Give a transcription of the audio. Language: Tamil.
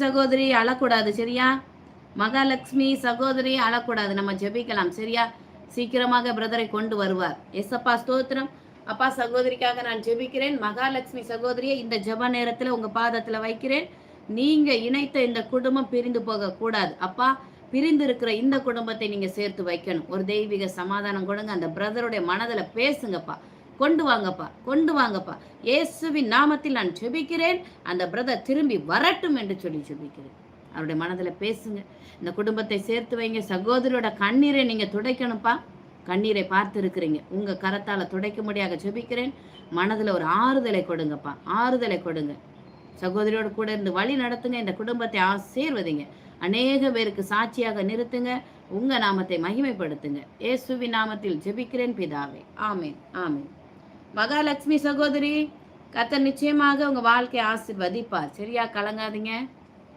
சகோதரி அழக்கூடாது, சரியா? மகாலட்சுமி சகோதரி அழக்கூடாது, நம்ம ஜெபிக்கலாம், சரியா? சீக்கிரமாக பிரதரை கொண்டு வருவார். எஸ்அப்பா ஸ்தோத்திரம். அப்பா, சகோதரிக்காக நான் ஜெபிக்கிறேன். மகாலட்சுமி சகோதரியை இந்த ஜெப நேரத்துல உங்க பாதத்துல வைக்கிறேன். நீங்க இணைத்த இந்த குடும்பம் பிரிந்து போக கூடாது அப்பா. பிரிந்து இருக்கிற இந்த குடும்பத்தை நீங்க சேர்த்து வைக்கணும். ஒரு தெய்வீக சமாதானம் கொடுங்க. அந்த பிரதருடைய மனதுல பேசுங்கப்பா. கொண்டு வாங்கப்பா, கொண்டு வாங்கப்பா. இயேசுவின் நாமத்தில் நான் ஜெபிக்கிறேன். அந்த பிரதர் திரும்பி வரட்டும் என்று சொல்லி ஜெபிக்கிறேன். அவருடைய மனதுல பேசுங்க. இந்த குடும்பத்தை சேர்த்து வைங்க. சகோதரியோட கண்ணீரை நீங்க துடைக்கணும்ப்பா. கண்ணீரை பார்த்து இருக்கிறீங்க. உங்க கரத்தால துடைக்க முடியாக ஜெபிக்கிறேன். மனதுல ஒரு ஆறுதலை கொடுங்கப்பா, ஆறுதலை கொடுங்க. சகோதரியோடு கூட இருந்து வழி நடத்துங்க. இந்த குடும்பத்தை ஆசீர்வதிங்க. அநேக பேருக்கு சாட்சியாக நிறுத்துங்க. உங்க நாமத்தை மகிமைப்படுத்துங்க. இயேசுவின் நாமத்தில் ஜெபிக்கிறேன் பிதாவே. ஆமென், ஆமென். மகாலட்சுமி சகோதரி, கர்த்தர் நிச்சயமாக உங்க வாழ்க்கையை ஆசீர்வதிப்பார். சரியா? கலங்காதீங்க.